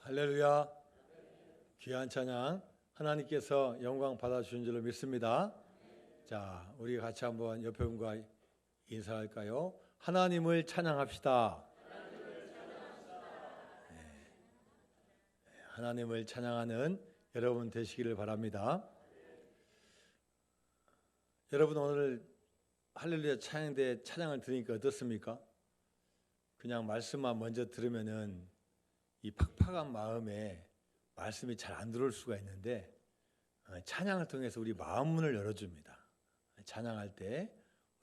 할렐루야. 귀한 찬양 하나님께서 영광 받아주신 줄로 믿습니다. 자, 우리 같이 한번 옆에 분과 인사할까요? 하나님을 찬양합시다. 네. 하나님을 찬양하는 여러분 되시기를 바랍니다. 여러분 오늘 할렐루야 찬양대 찬양을 들으니까 어떻습니까? 그냥 말씀만 먼저 들으면은 이 팍팍한 마음에 말씀이 잘 안 들어올 수가 있는데 찬양을 통해서 우리 마음 문을 열어줍니다. 찬양할 때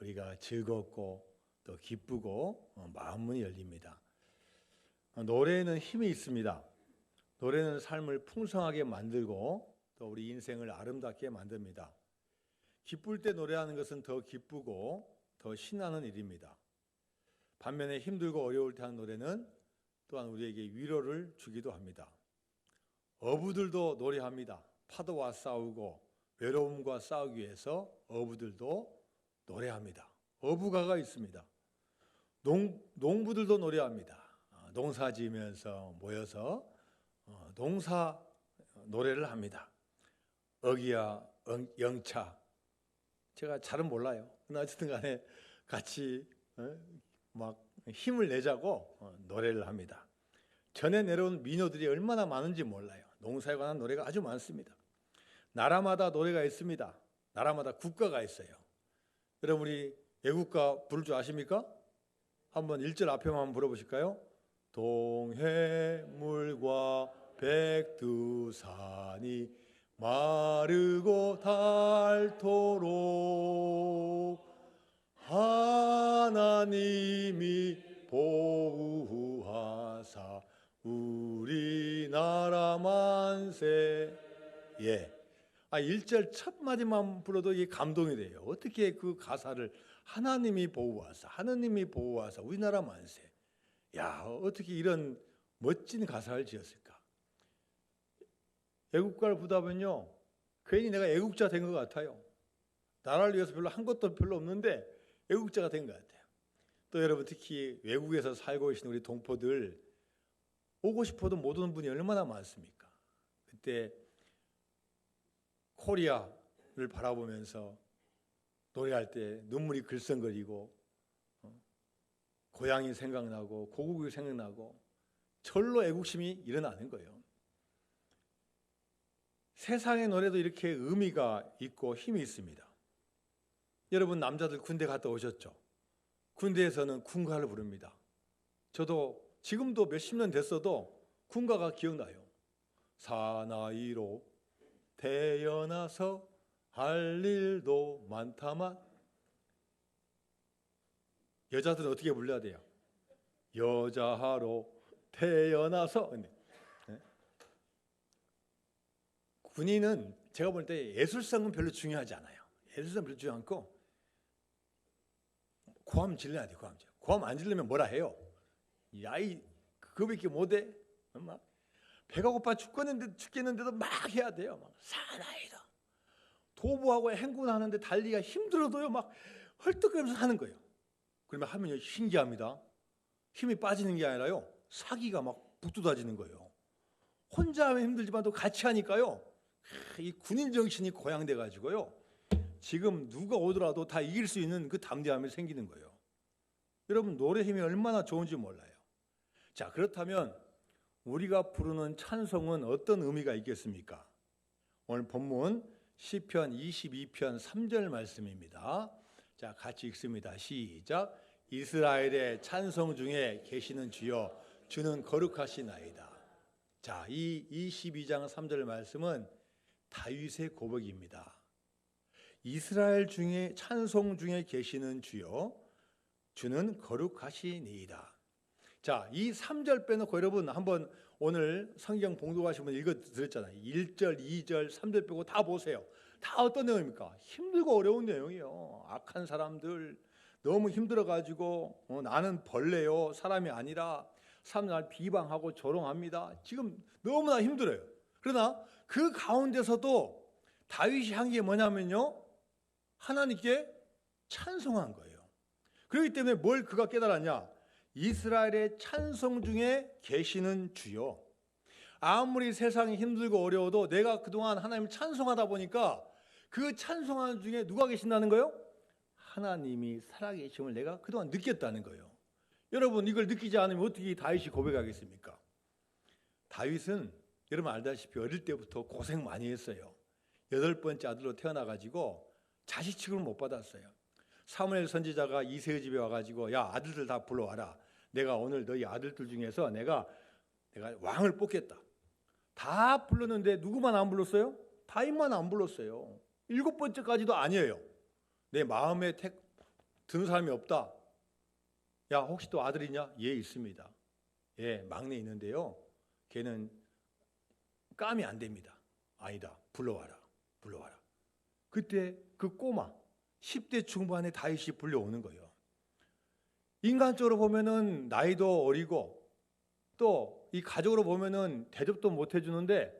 우리가 즐겁고 또 기쁘고 마음 문이 열립니다. 노래에는 힘이 있습니다. 노래는 삶을 풍성하게 만들고 또 우리 인생을 아름답게 만듭니다. 기쁠 때 노래하는 것은 더 기쁘고 더 신나는 일입니다. 반면에 힘들고 어려울 때 하는 노래는 또한 우리에게 위로를 주기도 합니다. 어부들도 노래합니다. 파도와 싸우고 외로움과 싸우기 위해서 어부들도 노래합니다. 어부가가 있습니다. 농부들도 노래합니다. 농사 지으면서 모여서 농사 노래를 합니다. 어기야 영차, 제가 잘은 몰라요. 어쨌든 간에 같이 막 힘을 내자고 노래를 합니다. 전에 내려온 민요들이 얼마나 많은지 몰라요. 농사에 관한 노래가 아주 많습니다. 나라마다 노래가 있습니다. 나라마다 국가가 있어요. 여러분 우리 애국가 부를 줄 아십니까? 한번 1절 앞에만 한번 불러보실까요? 동해물과 백두산이 마르고 닳도록 하나님이 보호하사 우리나라 만세. 1절 첫 마디만 불러도 이게 감동이 돼요. 어떻게 그 가사를 하나님이 보호하사 우리나라 만세. 어떻게 이런 멋진 가사를 지었을까? 애국가를 부르다 보면요, 괜히 내가 애국자 된 것 같아요. 나라를 위해서 별로 한 것도 별로 없는데 애국자가 된 것 같아요. 또 여러분 특히 외국에서 살고 계신 우리 동포들 오고 싶어도 못 오는 분이 얼마나 많습니까? 그때 코리아를 바라보면서 노래할 때 눈물이 글썽거리고 고향이 생각나고 고국이 생각나고 절로 애국심이 일어나는 거예요. 세상의 노래도 이렇게 의미가 있고 힘이 있습니다. 여러분 남자들 군대 갔다 오셨죠? 군대에서는 군가를 부릅니다. 저도 지금도 몇십 년 됐어도 군가가 기억나요. 사나이로 태어나서 할 일도 많다만. 여자들은 어떻게 불러야 돼요? 여자로 태어나서. 군인은 제가 볼 때 예술성은 별로 중요하지 않아요. 예술성 별로 중요하지 않고 고함 질러야 돼. 고함 안 질르면 뭐라 해요? 야이 그거밖에 못해? 막 배가 고파 죽겠는데도 막 해야 돼요. 막 사나이다. 도보하고 행군하는데 달리기가 힘들어도요 막 헐떡거리면서 하는 거예요. 그러면 하면요 신기합니다. 힘이 빠지는 게 아니라요 사기가 막 북돋아지는 거예요. 혼자 하면 힘들지만 또 같이 하니까요 이 군인 정신이 고양돼 가지고요 지금 누가 오더라도 다 이길 수 있는 그 담대함이 생기는 거예요. 여러분 노래 힘이 얼마나 좋은지 몰라요. 자, 그렇다면 우리가 부르는 찬송은 어떤 의미가 있겠습니까? 오늘 본문 시편 22편 3절 말씀입니다. 자, 같이 읽습니다. 시작. 이스라엘의 찬송 중에 계시는 주여 주는 거룩하시나이다. 자, 이 22장 3절 말씀은 다윗의 고백입니다. 이스라엘 중에 찬송 중에 계시는 주여 주는 거룩하시니이다. 자, 이 3절 빼놓고 여러분 한번 오늘 성경 봉독하신 분 읽어 드렸잖아요. 1절, 2절, 3절 빼고 다 보세요. 다 어떤 내용입니까? 힘들고 어려운 내용이에요. 악한 사람들 너무 힘들어가지고 나는 벌레요 사람이 아니라 사람들 날 비방하고 조롱합니다. 지금 너무나 힘들어요. 그러나 그 가운데서도 다윗이 한 게 뭐냐면요 하나님께 찬송한 거예요. 그렇기 때문에 뭘 그가 깨달았냐? 이스라엘의 찬송 중에 계시는 주요. 아무리 세상이 힘들고 어려워도 내가 그동안 하나님을 찬송하다 보니까 그 찬송하는 중에 누가 계신다는 거예요? 하나님이 살아계심을 내가 그동안 느꼈다는 거예요. 여러분, 이걸 느끼지 않으면 어떻게 다윗이 고백하겠습니까? 다윗은 여러분 알다시피 어릴 때부터 고생 많이 했어요. 8번째 아들로 태어나가지고 자식 취급을 못 받았어요. 사무엘 선지자가 이새의 집에 와가지고 야, 아들들 다 불러와라. 내가 오늘 너희 아들들 중에서 내가 왕을 뽑겠다. 다 불렀는데 누구만 안 불렀어요? 다윗만 안 불렀어요. 7번째까지도 아니에요. 내 마음에 드는 사람이 없다. 야, 혹시 또 아들이냐? 예, 있습니다. 예, 막내 있는데요. 걔는 감이 안 됩니다. 아니다. 불러와라. 그때 그 꼬마 10대 중반에 다윗이 불려오는 거예요. 인간적으로 보면은 나이도 어리고 또 이 가족으로 보면은 대접도 못 해주는데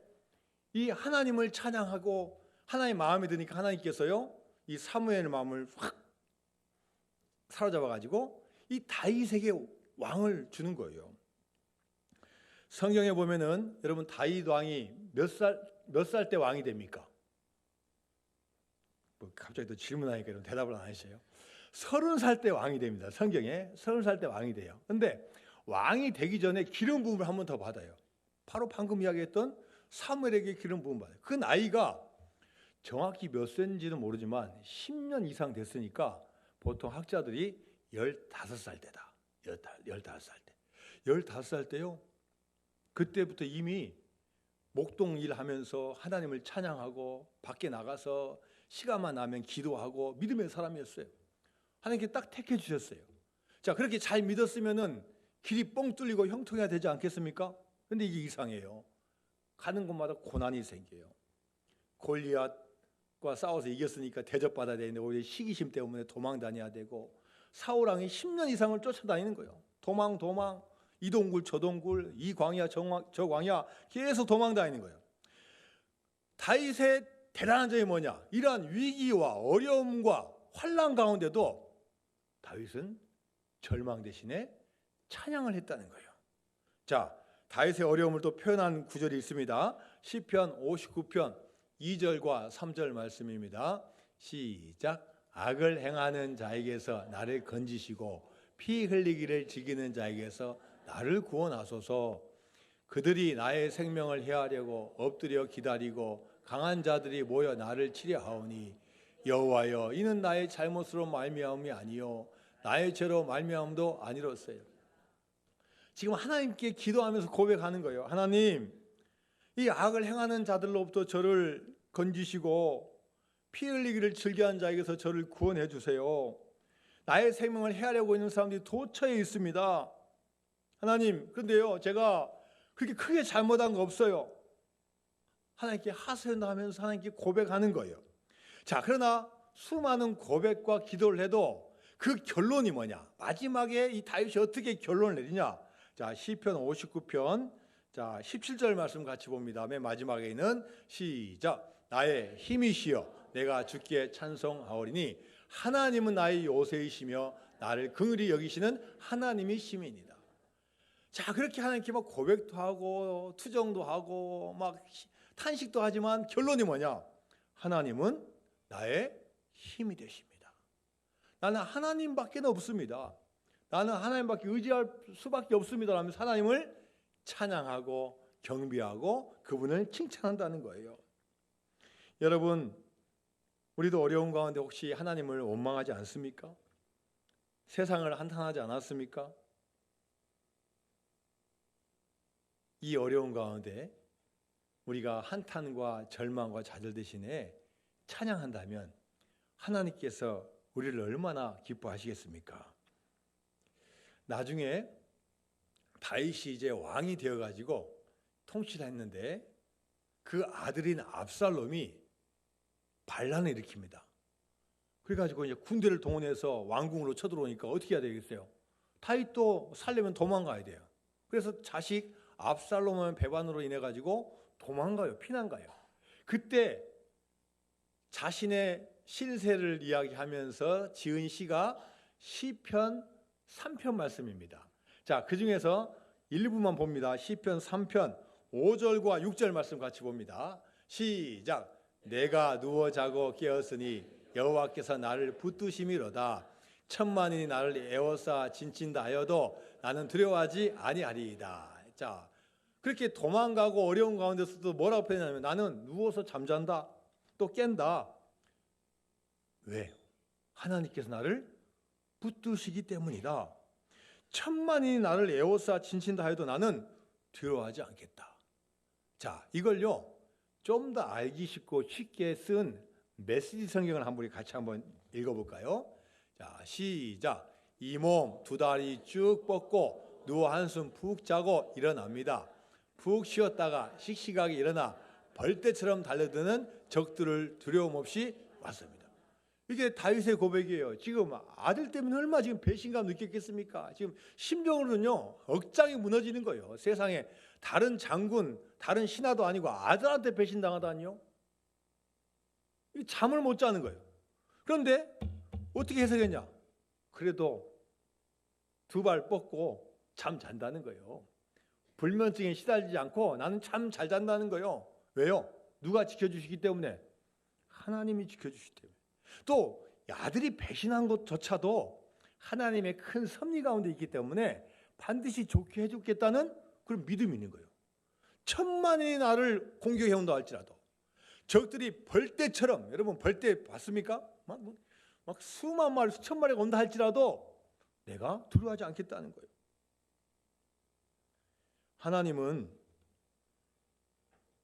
이 하나님을 찬양하고 하나님 마음에 드니까 하나님께서요 이 사무엘의 마음을 확 사로잡아가지고 이 다윗에게 왕을 주는 거예요. 성경에 보면은 여러분 다윗 왕이 몇 살 때 왕이 됩니까? 갑자기 또 질문하니까 여러분 대답을 안 하셔요. 30살 때 왕이 됩니다. 성경에 30살 때 왕이 돼요. 근데 왕이 되기 전에 기름 부음을 한 번 더 받아요. 바로 방금 이야기했던 사무엘에게 기름 부음 받아요. 그 나이가 정확히 몇 세인지는 모르지만 10년 이상 됐으니까 보통 학자들이 15살 때다. 15살 때. 15살 때요. 그때부터 이미 목동 일하면서 하나님을 찬양하고 밖에 나가서 시간만 나면 기도하고 믿음의 사람이었어요. 하나님께 딱 택해 주셨어요. 자, 그렇게 잘 믿었으면은 길이 뻥 뚫리고 형통해야 되지 않겠습니까? 근데 이게 이상해요. 가는 곳마다 고난이 생겨요. 골리앗과 싸워서 이겼으니까 대접받아야 되는데 오히려 시기심 때문에 도망 다녀야 되고 사울왕이 10년 이상을 쫓아다니는 거예요. 도망 이 동굴 저 동굴 이 광야 저 광야 계속 도망 다니는 거예요. 다윗의 대단한 점이 뭐냐? 이러한 위기와 어려움과 환난 가운데도 다윗은 절망 대신에 찬양을 했다는 거예요. 자, 다윗의 어려움을 또 표현한 구절이 있습니다. 시편 59편 2절과 3절 말씀입니다. 시작. 악을 행하는 자에게서 나를 건지시고 피 흘리기를 즐기는 자에게서 나를 구원하소서. 그들이 나의 생명을 해하려고 엎드려 기다리고 강한 자들이 모여 나를 치려하오니 여호와여, 이는 나의 잘못으로 말미암음이 아니요 나의 죄로 말미암음도 아니로소요. 지금 하나님께 기도하면서 고백하는 거예요. 하나님, 이 악을 행하는 자들로부터 저를 건지시고 피 흘리기를 즐겨하는 자에게서 저를 구원해 주세요. 나의 생명을 해하려고 있는 사람들이 도처에 있습니다. 하나님, 그런데요 제가 그렇게 크게 잘못한 거 없어요. 하나님께 하소연하면서 하나님께 고백하는 거예요. 자, 그러나 수많은 고백과 기도를 해도 그 결론이 뭐냐? 마지막에 이 다윗이 어떻게 결론을 내리냐? 자, 시편 59편 자 17절 말씀 같이 봅니다. 맨 마지막에는 시작. 나의 힘이시여 내가 주께 찬송하오리니 하나님은 나의 요새이시며 나를 긍휼히 여기시는 하나님이 심이니이다. 자, 그렇게 하나님께 막 고백도 하고 투정도 하고 막 탄식도 하지만 결론이 뭐냐? 하나님은 나의 힘이 되십니다. 나는 하나님밖에 없습니다. 나는 하나님밖에 의지할 수밖에 없습니다 하면서 하나님을 찬양하고 경배하고 그분을 칭찬한다는 거예요. 여러분, 우리도 어려운 가운데 혹시 하나님을 원망하지 않습니까? 세상을 한탄하지 않았습니까? 이 어려운 가운데 우리가 한탄과 절망과 좌절 대신에 찬양한다면 하나님께서 우리를 얼마나 기뻐하시겠습니까? 나중에 다윗이 이제 왕이 되어가지고 통치했는데 그 아들인 압살롬이 반란을 일으킵니다. 그래가지고 이제 군대를 동원해서 왕궁으로 쳐들어오니까 어떻게 해야 되겠어요? 다윗도 살려면 도망가야 돼요. 그래서 자식 압살롬의 배반으로 인해 가지고 도망가요, 피난가요. 그때 자신의 신세를 이야기하면서 지은 시가 시편 3편 말씀입니다. 자, 그 중에서 일부만 봅니다. 시편 3편 5절과 6절 말씀 같이 봅니다. 시작. 내가 누워 자고 깨었으니 여호와께서 나를 붙드심이로다. 천만인이 나를 에워싸 진친다 하여도 나는 두려워하지 아니하리이다. 자, 그렇게 도망가고 어려운 가운데서도 뭐라고 표현하냐면 나는 누워서 잠잔다, 또 깬다. 왜? 하나님께서 나를 붙드시기 때문이다. 천만인이 나를 에워싸 진친다 해도 나는 두려워하지 않겠다. 자, 이걸요 좀 더 알기 쉽고 쉽게 쓴 메시지 성경을 같이 한번 읽어볼까요? 자, 시작. 이 몸 두 다리 쭉 뻗고 누워 한숨 푹 자고 일어납니다. 푹 쉬었다가 씩씩하게 일어나 벌떼처럼 달려드는 적들을 두려움 없이 왔습니다. 이게 다윗의 고백이에요. 지금 아들 때문에 얼마나 지금 배신감 느꼈겠습니까? 지금 심정으로는요 억장이 무너지는 거예요. 세상에 다른 장군, 다른 신하도 아니고 아들한테 배신당하다니요? 잠을 못 자는 거예요. 그런데 어떻게 해석했냐? 그래도 두 발 뻗고 잠 잔다는 거예요. 불면증에 시달리지 않고 나는 참 잘 잔다는 거예요. 왜요? 누가 지켜주시기 때문에? 하나님이 지켜주시기 때문에. 또 아들이 배신한 것조차도 하나님의 큰 섭리 가운데 있기 때문에 반드시 좋게 해주겠다는 그런 믿음이 있는 거예요. 천만인이 나를 공격해온다 할지라도 적들이 벌떼처럼, 여러분 벌떼 봤습니까? 막 수만 마리, 수천 마리가 온다 할지라도 내가 두려워하지 않겠다는 거예요. 하나님은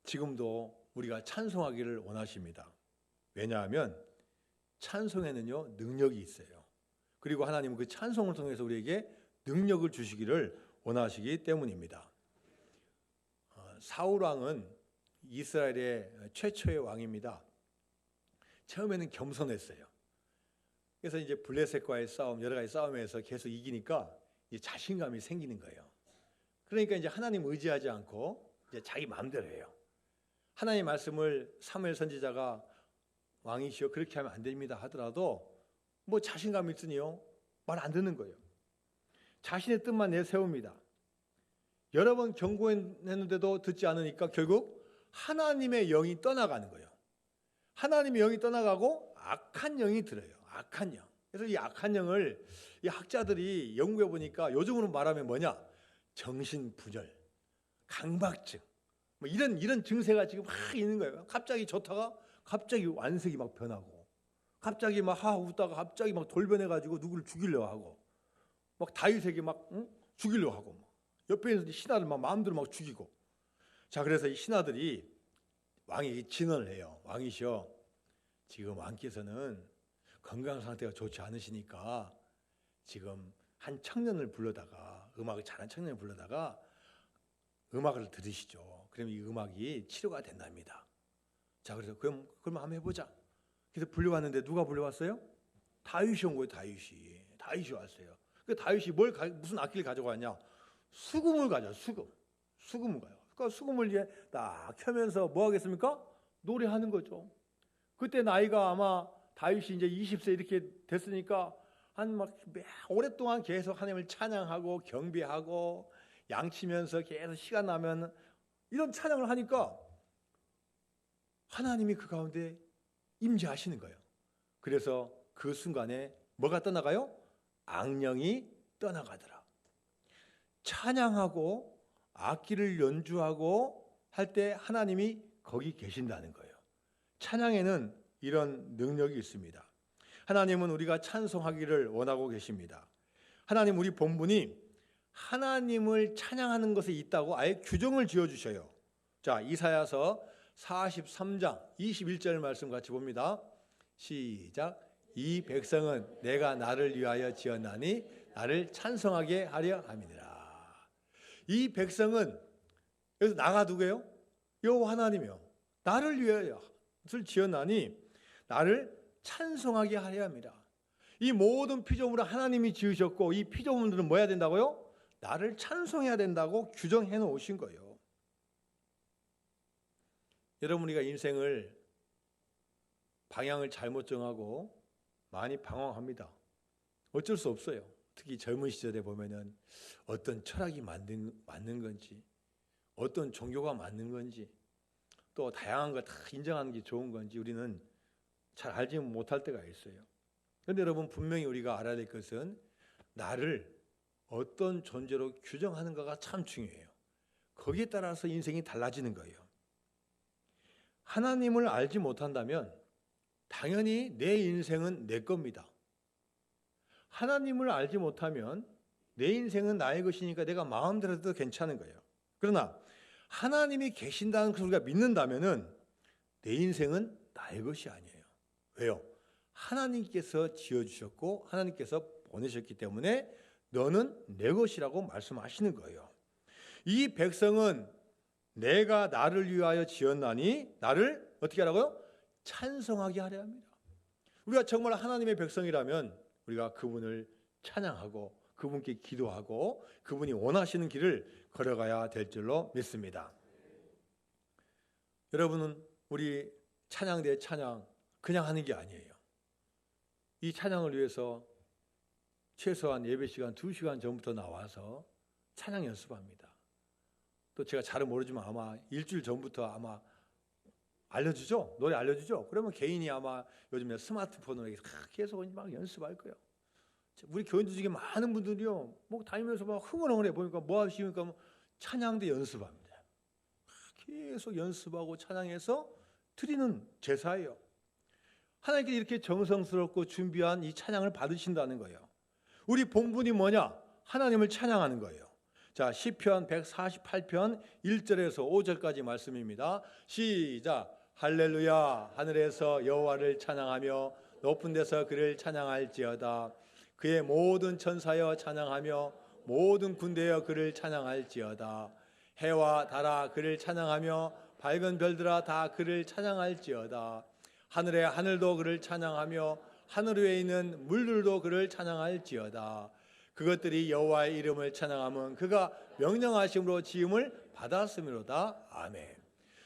지금도 우리가 찬송하기를 원하십니다. 왜냐하면 찬송에는요 능력이 있어요. 그리고 하나님은 그 찬송을 통해서 우리에게 능력을 주시기를 원하시기 때문입니다. 사울 왕은 이스라엘의 최초의 왕입니다. 처음에는 겸손했어요. 그래서 이제 블레셋과의 싸움, 여러 가지 싸움에서 계속 이기니까 이제 자신감이 생기는 거예요. 그러니까 이제 하나님 의지하지 않고 이제 자기 마음대로 해요. 하나님의 말씀을 사무엘 선지자가 왕이시여 그렇게 하면 안 됩니다 하더라도 뭐 자신감이 있으니요 말 안 듣는 거예요. 자신의 뜻만 내세웁니다. 여러 번 경고했는데도 듣지 않으니까 결국 하나님의 영이 떠나가는 거예요. 하나님의 영이 떠나가고 악한 영이 들어요. 악한 영. 그래서 이 악한 영을 이 학자들이 연구해 보니까 요즘으로 말하면 뭐냐? 정신분열, 강박증, 뭐 이런 증세가 지금 막 있는 거예요. 갑자기 좋다가 갑자기 완색이 막 변하고, 갑자기 막 웃다가 갑자기 막 돌변해가지고 누구를 죽이려고 하고, 막 다윗에게 막 죽이려고 하고, 막 옆에 있는 신하들 막 마음대로 막 죽이고. 자, 그래서 이 신하들이 왕에게 진언을 해요. 왕이시여, 지금 왕께서는 건강 상태가 좋지 않으시니까 지금 한 청년을 불러다가 음악을 잘하는 청년을 불러다가 음악을 들으시죠. 그러면 이 음악이 치료가 된답니다. 자, 그래서 그럼 한번 해보자. 그래서 불려왔는데 누가 불려왔어요? 다윗이 온 거예요. 다윗이 왔어요. 그 다윗이 무슨 악기를 가져왔냐? 수금을 가져. 수금을 가요. 그러니까 수금을 이제 딱 켜면서 뭐 하겠습니까? 노래하는 거죠. 그때 나이가 아마 다윗이 이제 20세 이렇게 됐으니까 한 막 오랫동안 계속 하나님을 찬양하고 경배하고 양치면서 계속 시간 나면 이런 찬양을 하니까 하나님이 그 가운데 임재하시는 거예요. 그래서 그 순간에 뭐가 떠나가요? 악령이 떠나가더라. 찬양하고 악기를 연주하고 할 때 하나님이 거기 계신다는 거예요. 찬양에는 이런 능력이 있습니다. 하나님은 우리가 찬송하기를 원하고 계십니다. 하나님 우리 본분이 하나님을 찬양하는 것에 있다고 아예 규정을 지어주셔요. 자, 이사야서 43장 21절 말씀 같이 봅니다. 시작. 이 백성은 내가 나를 위하여 지었나니 나를 찬송하게 하려 함이니라. 이 백성은 여기서 나가 누구예요? 여호와 하나님이요. 나를 위하여 지었나니 나를 찬송하게 하려 합니다. 이 모든 피조물을 하나님이 지으셨고 이 피조물들은 뭐 해야 된다고요? 나를 찬송해야 된다고 규정해 놓으신 거예요. 여러분 우리가 인생을 방향을 잘못 정하고 많이 방황합니다. 어쩔 수 없어요. 특히 젊은 시절에 보면은 어떤 철학이 맞는 건지 어떤 종교가 맞는 건지, 또 다양한 거 다 인정하는 게 좋은 건지 우리는 잘 알지 못할 때가 있어요. 그런데 여러분, 분명히 우리가 알아야 될 것은 나를 어떤 존재로 규정하는가가 참 중요해요. 거기에 따라서 인생이 달라지는 거예요. 하나님을 알지 못한다면 당연히 내 인생은 내 겁니다. 하나님을 알지 못하면 내 인생은 나의 것이니까 내가 마음대로 해도 괜찮은 거예요. 그러나 하나님이 계신다는 것을 우리가 믿는다면은 내 인생은 나의 것이 아니에요. 왜요? 하나님께서 지어주셨고 하나님께서 보내셨기 때문에 너는 내 것이라고 말씀하시는 거예요. 이 백성은 내가 나를 위하여 지었나니 나를 어떻게 하라고요? 찬송하게 하려 합니다. 우리가 정말 하나님의 백성이라면 우리가 그분을 찬양하고 그분께 기도하고 그분이 원하시는 길을 걸어가야 될 줄로 믿습니다. 여러분은 우리 찬양대 찬양 그냥 하는 게 아니에요. 이 찬양을 위해서 최소한 예배 시간 2시간 전부터 나와서 찬양 연습합니다. 또 제가 잘은 모르지만 아마 일주일 전부터 아마 알려주죠? 노래 알려주죠? 그러면 개인이 아마 요즘에 스마트폰으로 계속 막 연습할 거예요. 우리 교인들 중에 많은 분들이요, 뭐 다니면서 막 흥얼흥얼해 보니까 뭐 하시니까 뭐 찬양대 연습합니다. 계속 연습하고 찬양해서 드리는 제사예요. 하나님께 이렇게 정성스럽고 준비한 이 찬양을 받으신다는 거예요. 우리 본분이 뭐냐? 하나님을 찬양하는 거예요. 자, 시편 148편 1절에서 5절까지 말씀입니다. 시작. 할렐루야. 하늘에서 여호와를 찬양하며 높은 데서 그를 찬양할지어다. 그의 모든 천사여 찬양하며 모든 군대여 그를 찬양할지어다. 해와 달아 그를 찬양하며 밝은 별들아 다 그를 찬양할지어다. 하늘의 하늘도 그를 찬양하며 하늘 위에 있는 물들도 그를 찬양할지어다. 그것들이 여호와의 이름을 찬양하면 그가 명령하심으로 지음을 받았음이로다. 아멘.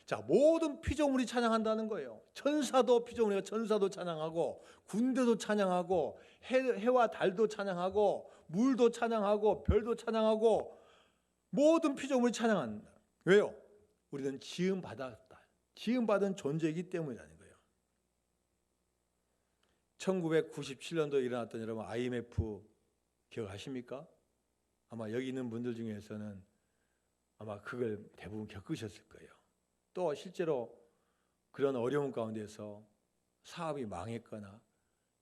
자, 모든 피조물이 찬양한다는 거예요. 천사도 피조물이가 천사도 찬양하고 군대도 찬양하고 해와 달도 찬양하고 물도 찬양하고 별도 찬양하고 모든 피조물이 찬양한다. 왜요? 우리는 지음 받았다. 지음 받은 존재이기 때문이라는 거예요. 1997년도에 일어났던 여러분 IMF 기억하십니까? 아마 여기 있는 분들 중에서는 아마 그걸 대부분 겪으셨을 거예요. 또 실제로 그런 어려운 가운데서 사업이 망했거나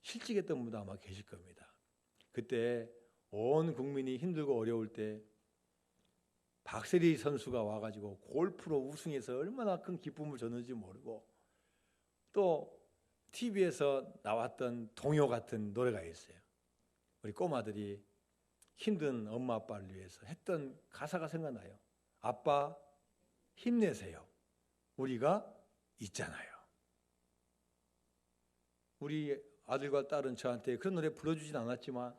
실직했던 분도 아마 계실 겁니다. 그때 온 국민이 힘들고 어려울 때 박세리 선수가 와가지고 골프로 우승해서 얼마나 큰 기쁨을 줬는지 모르고, 또 TV에서 나왔던 동요 같은 노래가 있어요. 우리 꼬마들이 힘든 엄마 아빠를 위해서 했던 가사가 생각나요. 아빠 힘내세요. 우리가 있잖아요. 우리 아들과 딸은 저한테 그런 노래 불러주진 않았지만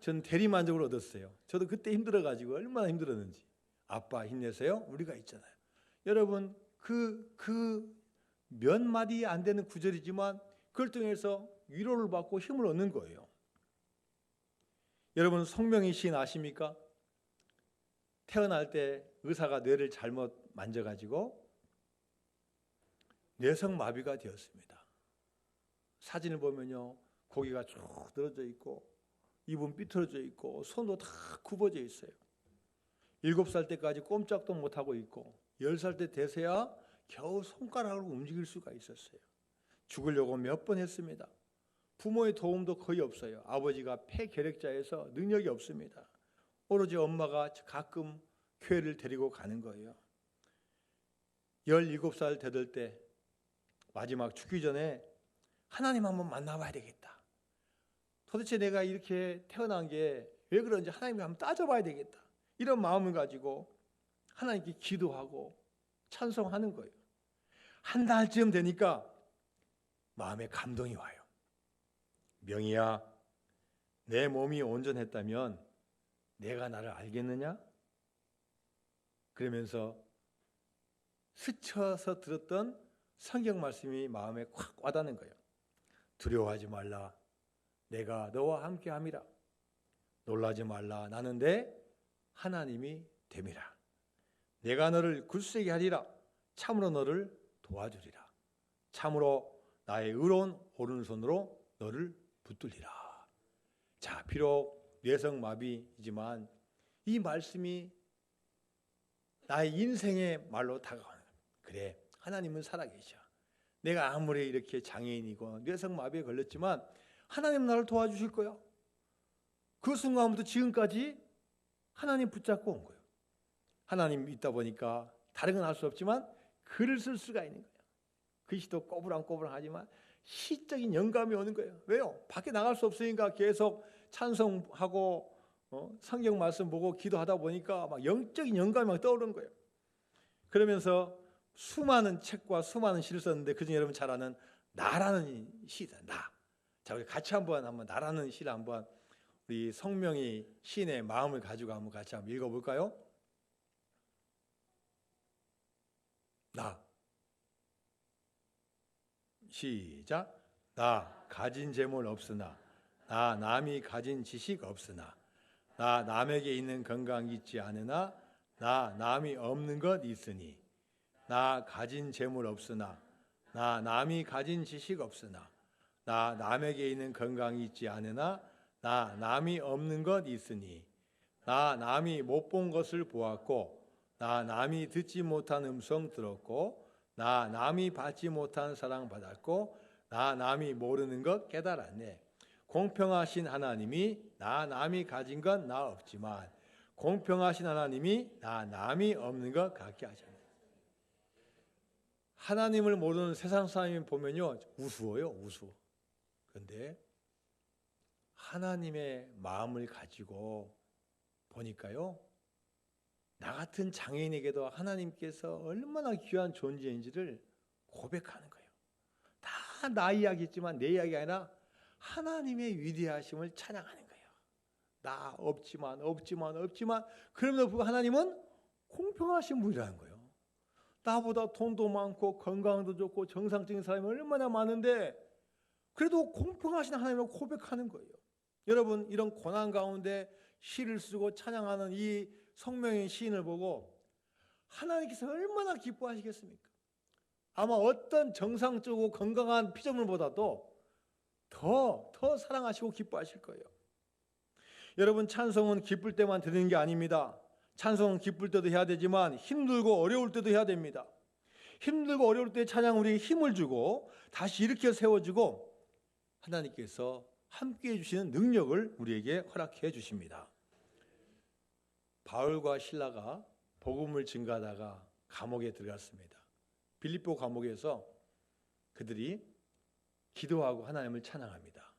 전 대리만족을 얻었어요. 저도 그때 힘들어가지고 얼마나 힘들었는지. 아빠 힘내세요. 우리가 있잖아요. 여러분, 그 몇 마디 안 되는 구절이지만 그걸 통해서 위로를 받고 힘을 얻는 거예요. 여러분, 송명희 시인 아십니까? 태어날 때 의사가 뇌를 잘못 만져가지고 뇌성마비가 되었습니다. 사진을 보면요, 고개가 쭉 늘어져 있고 입은 삐뚤어져 있고 손도 다 굽어져 있어요. 7살 때까지 꼼짝도 못하고 있고 10살 때 돼서야 겨우 손가락으로 움직일 수가 있었어요. 죽으려고 몇 번 했습니다. 부모의 도움도 거의 없어요. 아버지가 폐결핵자여서 능력이 없습니다. 오로지 엄마가 가끔 교회를 데리고 가는 거예요. 17살 되들 때 마지막 죽기 전에 하나님 한번 만나봐야 되겠다. 도대체 내가 이렇게 태어난 게 왜 그런지 하나님을 한번 따져봐야 되겠다. 이런 마음을 가지고 하나님께 기도하고 찬송하는 거예요. 한 달쯤 되니까 마음에 감동이 와요. 명희야, 내 몸이 온전했다면 내가 나를 알겠느냐? 그러면서 스쳐서 들었던 성경 말씀이 마음에 콱 와닿는 거예요. 두려워하지 말라. 내가 너와 함께 함이라. 놀라지 말라. 나는 내 하나님이 됨이라. 내가 너를 굳세게 하리라. 참으로 너를 도와주리라. 참으로 나의 의로운 오른손으로 너를 붙들리라. 자, 비록 뇌성마비이지만 이 말씀이 나의 인생의 말로 다가오는 거예요. 그래, 하나님은 살아계셔. 내가 아무리 이렇게 장애인이고 뇌성마비에 걸렸지만 하나님 나를 도와주실 거야. 그 순간부터 지금까지 하나님 붙잡고 온 거예요. 하나님 있다 보니까 다른 건 할 수 없지만 글을 쓸 수가 있는 거예요. 글씨도 꼬부랑꼬부랑하지만 시적인 영감이 오는 거예요. 왜요? 밖에 나갈 수 없으니까 계속 찬송하고 성경 말씀 보고 기도하다 보니까 막 영적인 영감이 막 떠오르는 거예요. 그러면서 수많은 책과 수많은 시를 썼는데 그중에 여러분 잘 아는 나라는 시다. 나. 자, 우리 같이 한번 나라는 시를 한번 우리 성명이 시인의 마음을 가지고 한번 같이 한번 읽어볼까요? 나. 시작. 나 가진 재물 없으나 나 남이 가진 지식 없으나 나 남에게 있는 건강 있지 않으나 나 남이 없는 것 있으니 나 가진 재물 없으나 나 남이 가진 지식 없으나 나 남에게 있는 건강 있지 않으나 나 남이 없는 것 있으니 나 남이 못 본 것을 보았고 나 남이 듣지 못한 음성 들었고 나 남이 받지 못한 사랑 받았고 나 남이 모르는 것 깨달았네. 공평하신 하나님이 나 남이 가진 건 나 없지만 공평하신 하나님이 나 남이 없는 것 같게 하셨네. 하나님을 모르는 세상 사람이 보면요 우스워요. 우스워. 그런데 하나님의 마음을 가지고 보니까요 나 같은 장애인에게도 하나님께서 얼마나 귀한 존재인지를 고백하는 거예요. 다 나 이야기지만 내 이야기가 아니라 하나님의 위대하심을 찬양하는 거예요. 나 없지만 그럼에도 불구하고 하나님은 공평하신 분이라는 거예요. 나보다 돈도 많고 건강도 좋고 정상적인 사람이 얼마나 많은데 그래도 공평하신 하나님을 고백하는 거예요. 여러분 이런 고난 가운데 시를 쓰고 찬양하는 이 성명의 시인을 보고 하나님께서 얼마나 기뻐하시겠습니까? 아마 어떤 정상적이고 건강한 피조물보다도 더 사랑하시고 기뻐하실 거예요. 여러분 찬송은 기쁠 때만 드리는 게 아닙니다. 찬송은 기쁠 때도 해야 되지만 힘들고 어려울 때도 해야 됩니다. 힘들고 어려울 때 찬양 우리에게 힘을 주고 다시 일으켜 세워주고 하나님께서 함께해 주시는 능력을 우리에게 허락해 주십니다. 바울과 실라가 복음을 증거하다가 감옥에 들어갔습니다. 빌립보 감옥에서 그들이 기도하고 하나님을 찬양합니다.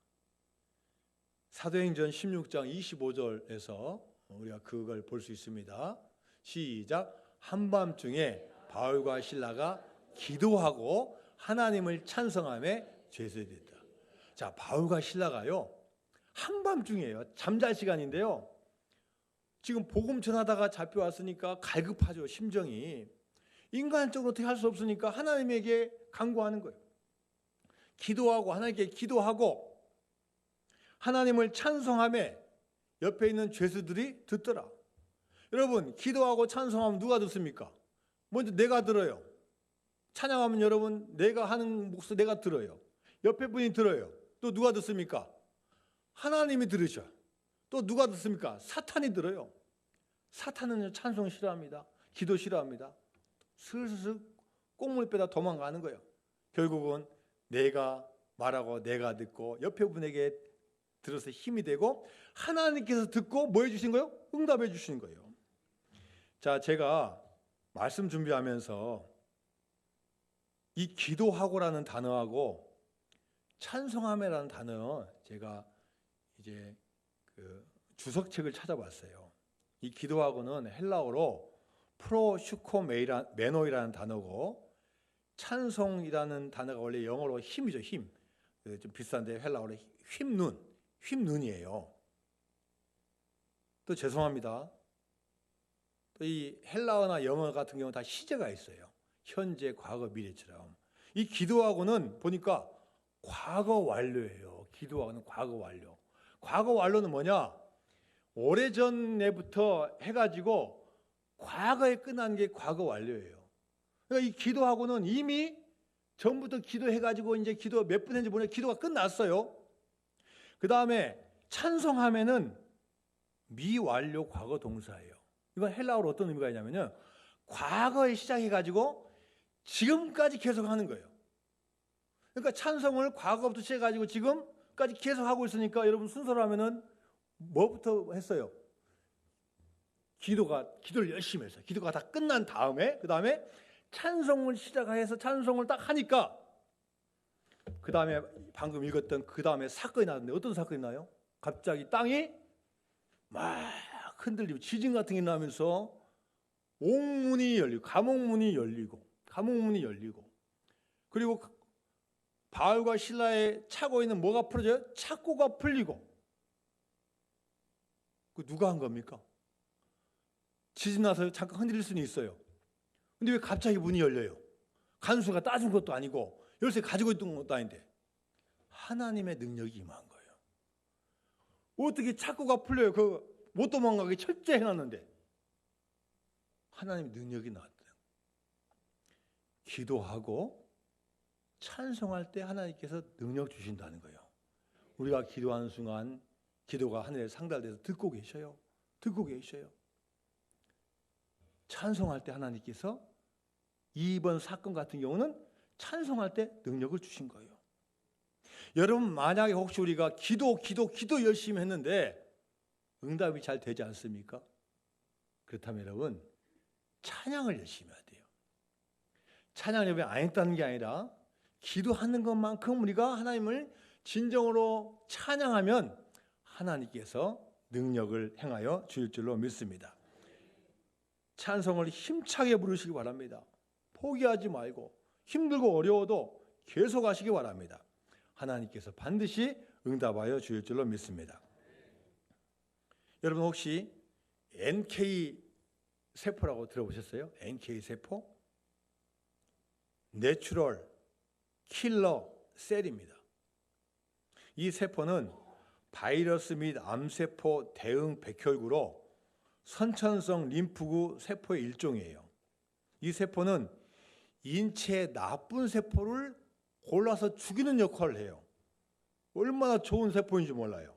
사도행전 16장 25절에서 우리가 그걸 볼 수 있습니다. 시작. 한밤중에 바울과 실라가 기도하고 하나님을 찬송하며 죄수됐다. 자, 바울과 실라가요 한밤중이에요. 잠잘 시간인데요. 지금 복음 전하다가 잡혀왔으니까 갈급하죠. 심정이. 인간적으로 어떻게 할 수 없으니까 하나님에게 간구하는 거예요. 기도하고 하나님께 기도하고 하나님을 찬송하며 옆에 있는 죄수들이 듣더라. 여러분 기도하고 찬송하면 누가 듣습니까? 먼저 내가 들어요. 찬양하면 여러분 내가 하는 목소리 내가 들어요. 옆에 분이 들어요. 또 누가 듣습니까? 하나님이 들으셔. 또 누가 듣습니까? 사탄이 들어요. 사탄은 찬송 싫어합니다. 기도 싫어합니다. 슬슬 꽁물 빼다 도망가는 거예요. 결국은 내가 말하고 내가 듣고 옆에 분에게 들어서 힘이 되고 하나님께서 듣고 뭐 해주신 거예요? 응답해 주신 거예요. 자, 제가 말씀 준비하면서 이 기도하고라는 단어하고 찬송함이라는 단어 제가 이제 그 주석책을 찾아봤어요. 이 기도하고는 헬라어로 프로슈코메노이라는 단어고 찬송이라는 단어가 원래 영어로 힘이죠. 힘. 좀 비싼데 헬라어로 힘눈이에요. 또 죄송합니다. 또 이 헬라어나 영어 같은 경우는 다 시제가 있어요. 현재, 과거, 미래처럼. 이 기도하고는 보니까 과거 완료예요. 기도하고는 과거 완료. 과거 완료는 뭐냐? 오래전에부터 해가지고 과거에 끝난 게 과거 완료예요. 그러니까 이 기도하고는 이미 전부터 기도해가지고 이제 기도 몇 분 했는지 모르겠는데 기도가 끝났어요. 그 다음에 찬송하면은 미완료 과거 동사예요. 이건 헬라어로 어떤 의미가 있냐면요, 과거에 시작해가지고 지금까지 계속하는 거예요. 그러니까 찬송을 과거부터 시작해가지고 지금까지 계속하고 있으니까 여러분 순서로 하면은 뭐부터 했어요? 기도를 열심히 했어요. 기도가 다 끝난 다음에 그 다음에 찬송을 시작해서 찬송을 딱 하니까 그 다음에 방금 읽었던 그 다음에 사건이 나는데 어떤 사건이 나요? 갑자기 땅이 막 흔들리고 지진 같은 게 나면서 옥문이 열리고 감옥문이 열리고 그리고 바울과 실라의 차고 있는 뭐가 풀어져요? 착고가 풀리고. 그 누가 한 겁니까? 지진 나서 잠깐 흔들릴 수는 있어요. 근데 왜 갑자기 문이 열려요? 간수가 따준 것도 아니고 열쇠 가지고 있던 것도 아닌데 하나님의 능력이 임한 거예요. 어떻게 착고가 풀려요? 그 못 도망가게 철저히 해놨는데 하나님의 능력이 나왔대요. 기도하고 찬송할 때 하나님께서 능력 주신다는 거예요. 우리가 기도하는 순간 기도가 하늘에 상달돼서 듣고 계셔요. 찬송할 때 하나님께서 이번 사건 같은 경우는 찬송할 때 능력을 주신 거예요. 여러분, 만약에 혹시 우리가 기도 열심히 했는데 응답이 잘 되지 않습니까? 그렇다면 여러분, 찬양을 열심히 해야 돼요. 찬양을 여러분이 안 했다는 게 아니라 기도하는 것만큼 우리가 하나님을 진정으로 찬양하면 하나님께서 능력을 행하여 주실 줄로 믿습니다. 찬송을 힘차게 부르시기 바랍니다. 포기하지 말고 힘들고 어려워도 계속 하시기 바랍니다. 하나님께서 반드시 응답하여 주실 줄로 믿습니다. 여러분 혹시 NK 세포라고 들어보셨어요? NK 세포? 내추럴 킬러 셀입니다. 이 세포는 바이러스 및 암세포 대응 백혈구로 선천성 림프구 세포의 일종이에요. 이 세포는 인체의 나쁜 세포를 골라서 죽이는 역할을 해요. 얼마나 좋은 세포인지 몰라요.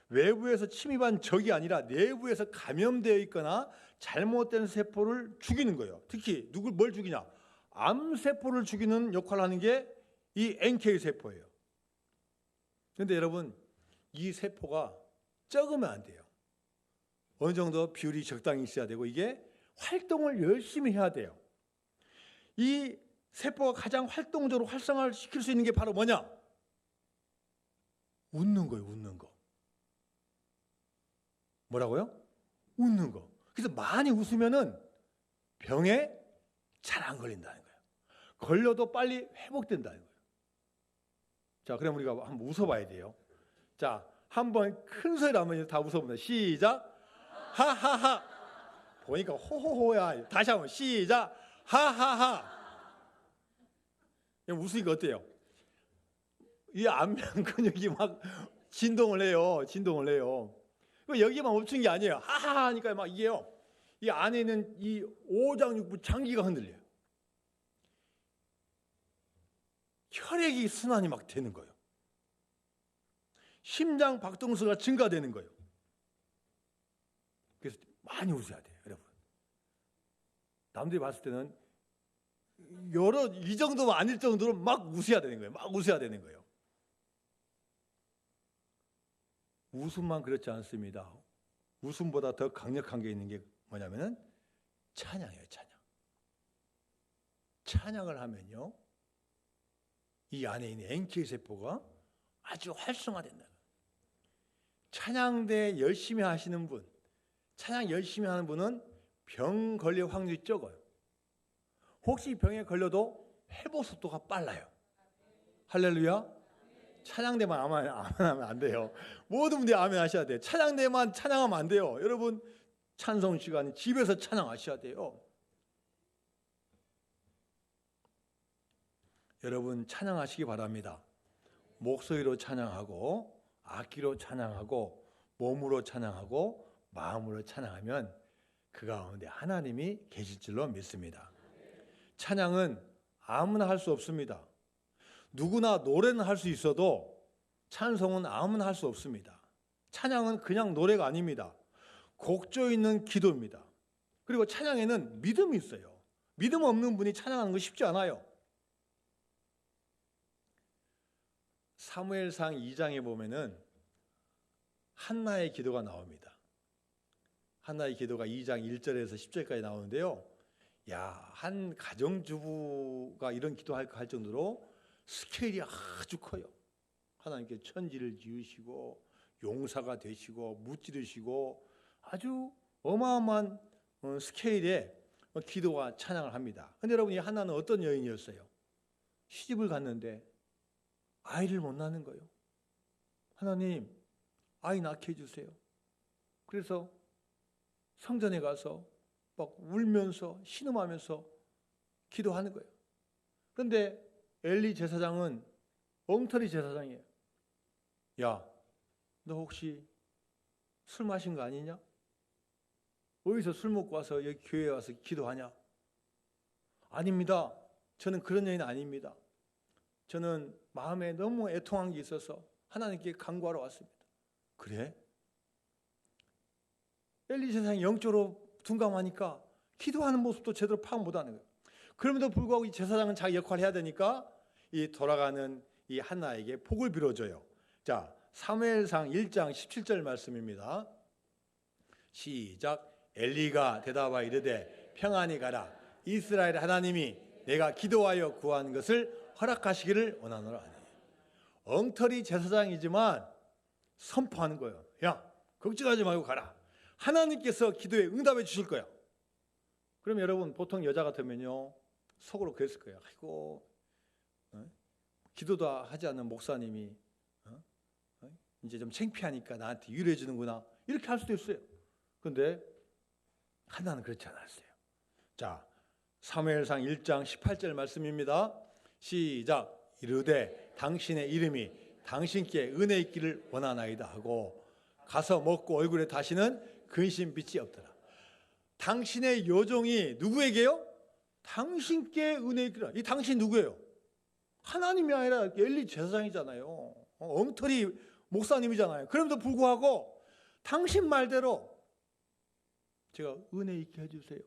외부에서 침입한 적이 아니라 내부에서 감염되어 있거나 잘못된 세포를 죽이는 거예요. 특히 뭘 죽이냐? 암세포를 죽이는 역할을 하는 게 이 NK 세포예요. 그런데 여러분, 이 세포가 적으면 안 돼요. 어느 정도 비율이 적당히 있어야 되고 이게 활동을 열심히 해야 돼요. 이 세포가 가장 활동적으로 활성화를 시킬 수 있는 게 바로 뭐냐? 웃는 거예요. 웃는 거. 뭐라고요? 웃는 거. 그래서 많이 웃으면은 병에 잘 안 걸린다는 거예요. 걸려도 빨리 회복된다는 거예요. 자, 그럼 우리가 한번 웃어봐야 돼요. 자, 한번 큰 소리로 한번 다 웃어봅니다. 시작. 하하하. 보니까 호호호야. 다시 한번 시작. 하하하. 웃으니까 어때요? 이 안면 근육이 막 진동을 해요. 여기만 멈춘 게 아니에요. 하하 하니까 막 이게요. 이 안에 있는 이 오장육부 장기가 흔들려요. 혈액이 순환이 막 되는 거예요. 심장 박동수가 증가되는 거예요. 그래서 많이 웃어야 돼요, 여러분. 남들이 봤을 때는 이 정도면 아닐 정도로 막 웃어야 되는 거예요. 웃음만 그렇지 않습니다. 웃음보다 더 강력한 게 있는 게 뭐냐면은 찬양이에요, 찬양. 찬양을 하면요, 이 안에 있는 NK 세포가 아주 활성화된다. 찬양대 열심히 하시는 분, 찬양 열심히 하는 분은 병 걸릴 확률이 적어요. 혹시 병에 걸려도 회복 속도가 빨라요. 할렐루야. 찬양대만 아멘하면 안 돼요. 모든 분들이 아멘 하셔야 돼요. 찬양대만 찬양하면 안 돼요. 여러분, 찬송 시간에 집에서 찬양하셔야 돼요. 여러분, 찬양하시기 바랍니다. 목소리로 찬양하고 악기로 찬양하고 몸으로 찬양하고 마음으로 찬양하면 그 가운데 하나님이 계실 줄로 믿습니다. 찬양은 아무나 할 수 없습니다. 누구나 노래는 할 수 있어도 찬송은 아무나 할 수 없습니다. 찬양은 그냥 노래가 아닙니다. 곡조 있는 기도입니다. 그리고 찬양에는 믿음이 있어요. 믿음 없는 분이 찬양하는 거 쉽지 않아요. 사무엘상 2장에 보면은 한나의 기도가 나옵니다. 한나의 기도가 2장 1절에서 10절까지 나오는데요. 한 가정주부가 이런 기도할 정도로 스케일이 아주 커요. 하나님께 천지를 지으시고 용사가 되시고 무찌르시고 아주 어마어마한 스케일의 기도와 찬양을 합니다. 그런데 여러분, 이 한나는 어떤 여인이었어요? 시집을 갔는데 아이를 못 낳는 거예요. 하나님, 아이 낳게 해주세요. 그래서 성전에 가서 막 울면서 신음하면서 기도하는 거예요. 그런데 엘리 제사장은 엉터리 제사장이에요. 야, 너 혹시 술 마신 거 아니냐? 어디서 술 먹고 와서 여기 교회에 와서 기도하냐? 아닙니다. 저는 그런 여인 아닙니다. 저는 마음에 너무 애통한 게 있어서 하나님께 간구하러 왔습니다. 그래? 엘리 제사장이 영적으로 둔감하니까 기도하는 모습도 제대로 파악 못하는 거예요. 그럼에도 불구하고 이 제사장은 자기 역할을 해야 되니까 이 돌아가는 이 한나에게 복을 빌어줘요. 자, 사무엘상 1장 17절 말씀입니다. 시작. 엘리가 대답하여 이르되 평안히 가라. 이스라엘 하나님이 내가 기도하여 구한 것을 허락하시기를 원하노라 하니. 엉터리 제사장이지만 선포하는 거예요. 야, 걱정하지 말고 가라. 하나님께서 기도에 응답해 주실 거야. 그럼 여러분, 보통 여자 같으면요 속으로 그랬을 거예요. 아이고, 기도도 하지 않는 목사님이 이제 좀 창피하니까 나한테 위로해 주는구나, 이렇게 할 수도 있어요. 그런데 하나는 그렇지 않았어요. 자, 사무엘상 1장 18절 말씀입니다. 시작. 이르되 당신의 이름이 당신께 은혜 있기를 원하나이다 하고 가서 먹고 얼굴에 다시는 근심빛이 없더라. 당신의 요종이 누구에게요? 당신께 은혜 있기를. 이 당신 누구예요? 하나님이 아니라 엘리 제사장이잖아요. 엉터리 목사님이잖아요. 그럼에도 불구하고 당신 말대로 제가 은혜 있게 해주세요.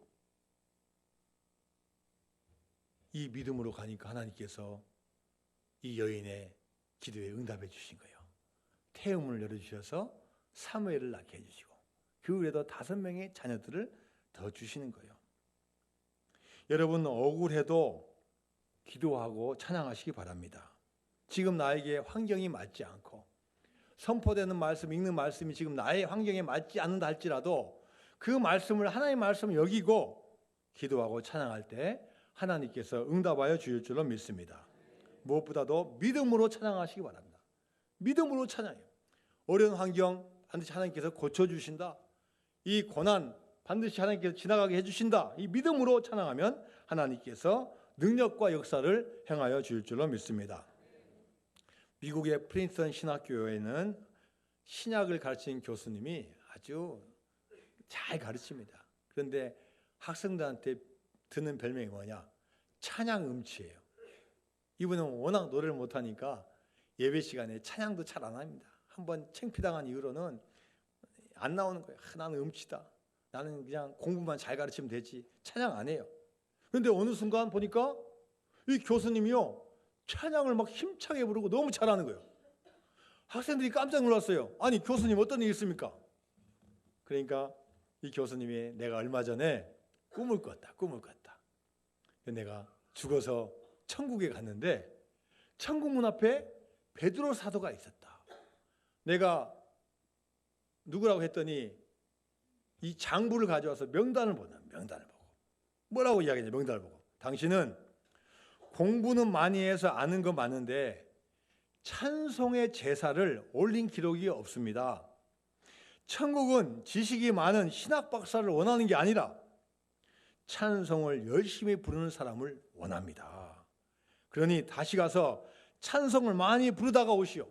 이 믿음으로 가니까 하나님께서 이 여인의 기도에 응답해 주신 거예요. 태음을 열어주셔서 사무엘을 낳게 해주시고 그 후에도 5명의 자녀들을 더 주시는 거예요. 여러분, 억울해도 기도하고 찬양하시기 바랍니다. 지금 나에게 환경이 맞지 않고 선포되는 말씀, 읽는 말씀이 지금 나의 환경에 맞지 않는다 할지라도 그 말씀을 하나님의 말씀을 여기고 기도하고 찬양할 때 하나님께서 응답하여 주실 줄로 믿습니다. 무엇보다도 믿음으로 찬양하시기 바랍니다. 믿음으로 찬양해요. 어려운 환경 반드시 하나님께서 고쳐주신다. 이 고난 반드시 하나님께서 지나가게 해주신다. 이 믿음으로 찬양하면 하나님께서 능력과 역사를 행하여 주실 줄로 믿습니다. 미국의 프린스턴 신학교에는 신약을 가르치는 교수님이 아주 잘 가르칩니다. 그런데 학생들한테 듣는 별명이 뭐냐? 찬양 음치예요. 이분은 워낙 노래를 못하니까 예배 시간에 찬양도 잘 안 합니다. 한번 창피당한 이후로는 안 나오는 거예요. 나는 음치다. 나는 그냥 공부만 잘 가르치면 되지. 찬양 안 해요. 그런데 어느 순간 보니까 이 교수님이요, 찬양을 막 힘차게 부르고 너무 잘하는 거예요. 학생들이 깜짝 놀랐어요. 아니, 교수님 어떤 일 있습니까? 그러니까 이 교수님이 내가 얼마 전에 꿈을 꿨다. 내가 죽어서 천국에 갔는데 천국 문 앞에 베드로 사도가 있었다. 내가 누구라고 했더니 이 장부를 가져와서 명단을 보고 뭐라고 이야기했냐. 명단을 보고 당신은 공부는 많이 해서 아는 거 많은데 찬송의 제사를 올린 기록이 없습니다. 천국은 지식이 많은 신학 박사를 원하는 게 아니라 찬송을 열심히 부르는 사람을 원합니다. 그러니 다시 가서 찬송을 많이 부르다가 오시오.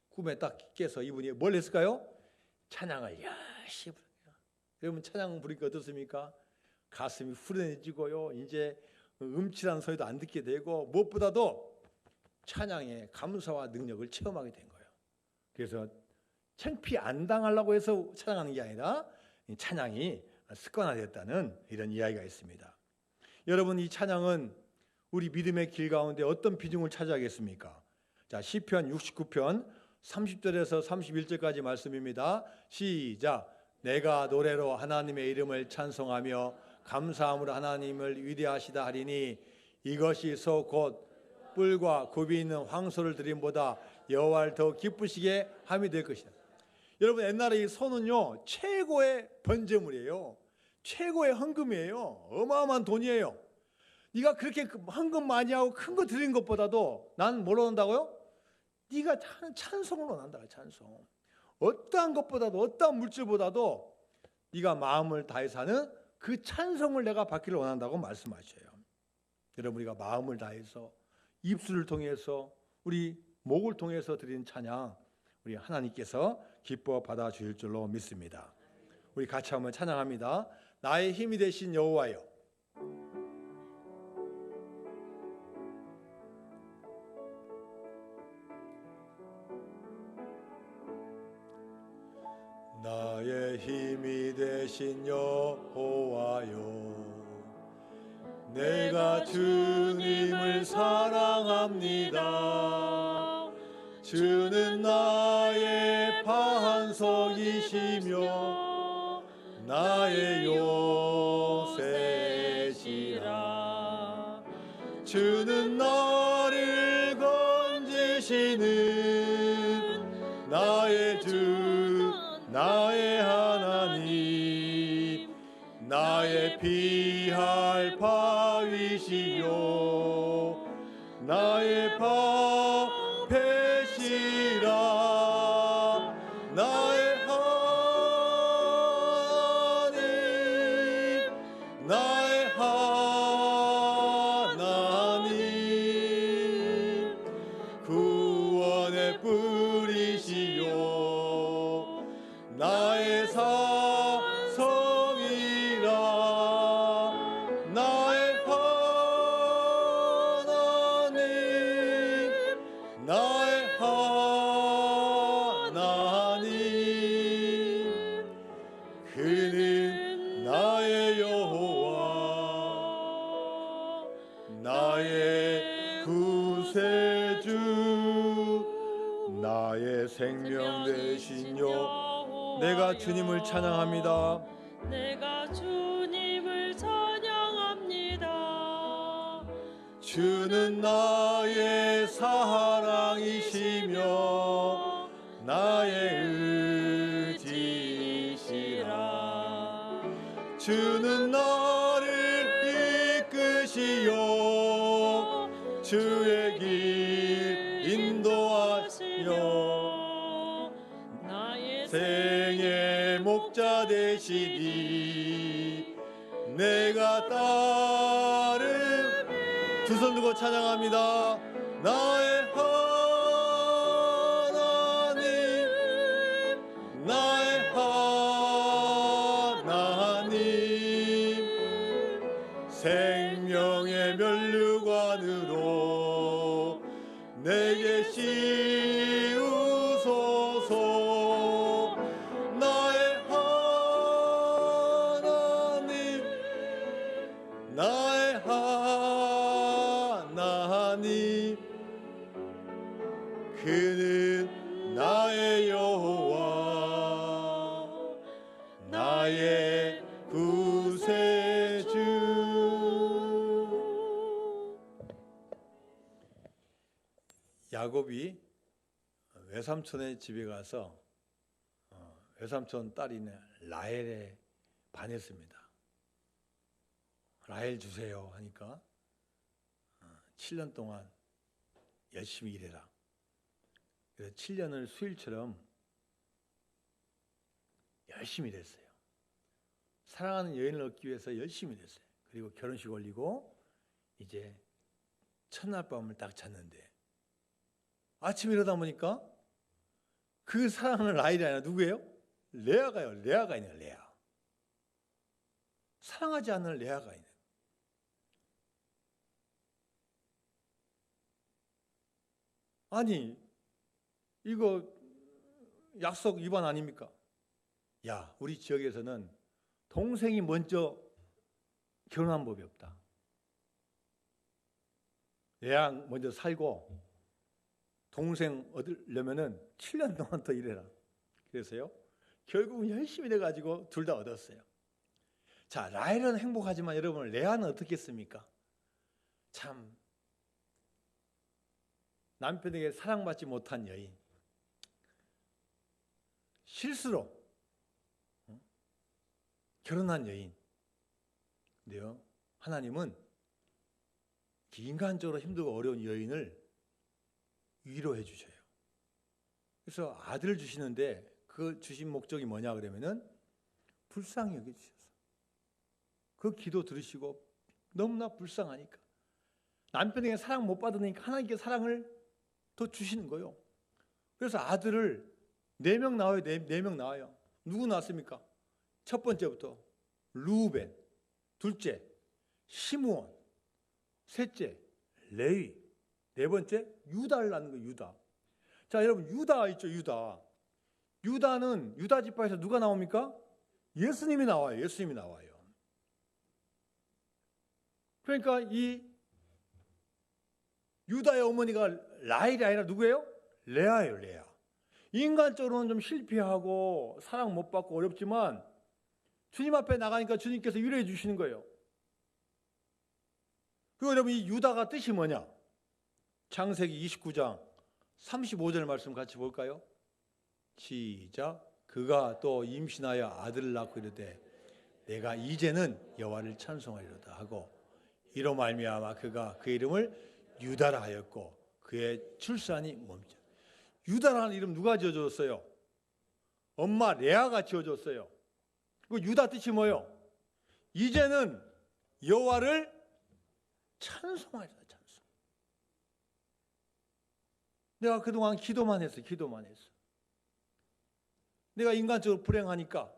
꿈에 딱 깨서 이분이 뭘 했을까요? 찬양을 열심히 부르요. 여러분 찬양 부르니까 어떻습니까? 가슴이 후련해지고요. 이제 음칠한 소리도 안 듣게 되고 무엇보다도 찬양의 감사와 능력을 체험하게 된 거예요. 그래서 창피 안 당하려고 해서 찬양하는 게 아니라 찬양이 습관화되었다는 이런 이야기가 있습니다. 여러분, 이 찬양은 우리 믿음의 길 가운데 어떤 비중을 차지하겠습니까? 자, 시편 69편 30절에서 31절까지 말씀입니다. 시작. 내가 노래로 하나님의 이름을 찬송하며 감사함으로 하나님을 위대하시다 하리니 이것이 소 곧 뿔과 굽이 있는 황소를 드림보다 여호와를 더 기쁘시게 함이 될 것이다. 여러분, 옛날에 이 소는요 최고의 번제물이에요. 최고의 헌금이에요. 어마어마한 돈이에요. 네가 그렇게 헌금 많이 하고 큰 거 드린 것보다도 난 뭘 원한다고요? 네가 하는 찬송을 원한다. 찬송. 어떠한 것보다도 어떠한 물질보다도 네가 마음을 다해서 하는 그 찬송을 내가 받기를 원한다고 말씀하셔요. 여러분, 우리가 마음을 다해서 입술을 통해서 우리 목을 통해서 드리는 찬양, 우리 하나님께서 기뻐 받아주실 줄로 믿습니다. 우리 같이 한번 찬양합니다. 나의 힘이 되신 여호와여. 나의 힘이 되신 여호와여, 내가 주님을 사랑합니다. 주는 나의 반석이시며 나의 요새시라. 주는 나를 건지시는 나의 주, 나의 하나님, 나의 피할 바위시요 나의 방패시라. 나의 하나님, 나의 하나님, 구원의 뿌리시요 나의 사성이라. 나의 하나님, 나의 하나님, 그는 나의 여호와, 나의 구세주, 나의 생명 되신 여. 내가 주님을 찬양합니다. 내가 주님을 찬양합니다. 주는 나의 사랑이시며 나의 의지시라. 주는 나를 이끄시어 주의 길 인도하시며 나의 생의 목자 되시니 내가 따르. 두 손 들고 찬양합니다. 나의 하나님, 나의 하나님, 생명의 면류관으로 내게 씌우소서. 나의 하나님, 나의 하나님, 그는 나의 여호와, 나의 구세주. 야곱이 외삼촌의 집에 가서 외삼촌 딸인 라헬에 반했습니다. 라헬 주세요 하니까 7년 동안 열심히 일해라. 그래서 7년을 수일처럼 열심히 일했어요. 사랑하는 여인을 얻기 위해서 열심히 일했어요. 그리고 결혼식 올리고 이제 첫날 밤을 딱 잤는데 아침에 일어나 보니까 그 사랑하는 라헬이 아니라 누구예요? 레아가요. 레아가 있네요. 레아. 사랑하지 않는 레아가 있는. 아니 이거 약속 위반 아닙니까? 야, 우리 지역에서는 동생이 먼저 결혼한 법이 없다. 레아랑 먼저 살고 동생 얻으려면은 7년 동안 더 일해라. 그래서요, 결국은 열심히 돼가지고 둘 다 얻었어요. 자, 라헬은 행복하지만 여러분, 레아는 어떻겠습니까? 참, 남편에게 사랑받지 못한 여인, 실수로 결혼한 여인. 근데요, 하나님은 인간적으로 힘들고 어려운 여인을 위로해 주셔요. 그래서 아들을 주시는데 그 주신 목적이 뭐냐 그러면은 불쌍히 여겨 주셔서 그 기도 들으시고 너무나 불쌍하니까 남편에게 사랑 못 받으니까 하나님께 사랑을 더 주시는 거예요. 그래서 아들을 4명 낳아요. 4명 낳아요. 누구 낳았습니까? 첫 번째부터 루벤, 둘째 시므온, 셋째 레위, 네 번째 유다를 낳는 거예요. 유다. 자, 여러분, 유다 있죠. 유다는 유다 지파에서 누가 나옵니까? 예수님이 나와요. 예수님이 나와요. 그러니까 이 유다의 어머니가 라헬이 아니라 누구예요? 레아예요. 레아. 인간적으로는 좀 실패하고 사랑 못 받고 어렵지만 주님 앞에 나가니까 주님께서 위로해 주시는 거예요. 그리고 여러분, 이 유다가 뜻이 뭐냐? 창세기 29장 35절 말씀 같이 볼까요? 시작. 그가 또 임신하여 아들을 낳고 이르되 내가 이제는 여호와를 찬송하리로다 하고 이로 말미암아 그가 그 이름을 유다라 하였고 그의 출산이 멈춰. 유다라는 이름 누가 지어줬어요? 엄마 레아가 지어줬어요. 그 유다 뜻이 뭐예요? 이제는 여호와를 찬송하리라. 찬송. 내가 그동안 기도만 했어. 내가 인간적으로 불행하니까,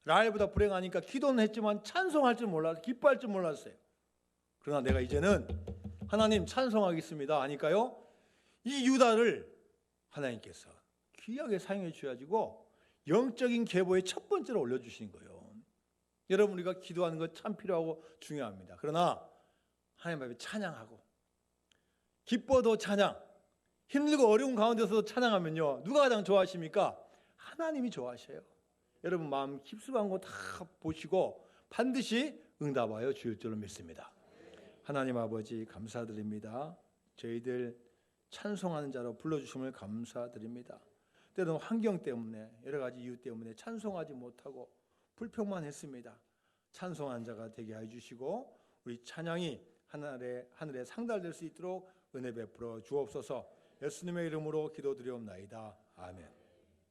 라헬보다 불행하니까 기도는 했지만 찬송할 줄 몰랐어요. 기뻐할 줄 몰랐어요. 그러나 내가 이제는 하나님 찬송하겠습니다 하니까요, 이 유다를 하나님께서 귀하게 사용해 주셔가지고 영적인 계보의 첫 번째로 올려주신 거예요. 여러분, 우리가 기도하는 것 참 필요하고 중요합니다. 그러나 하나님 앞에 찬양하고 기뻐도 찬양, 힘들고 어려운 가운데서도 찬양하면요, 누가 가장 좋아하십니까? 하나님이 좋아하셔요. 여러분 마음 깊숙한 거 다 보시고 반드시 응답하여 주실 줄로 믿습니다. 하나님 아버지 감사드립니다. 저희들 찬송하는 자로 불러주심을 감사드립니다. 때로는 환경 때문에 여러 가지 이유 때문에 찬송하지 못하고 불평만 했습니다. 찬송하는 자가 되게 해주시고 우리 찬양이 하늘에 상달될 수 있도록 은혜 베풀어 주옵소서. 예수님의 이름으로 기도드리옵나이다. 아멘.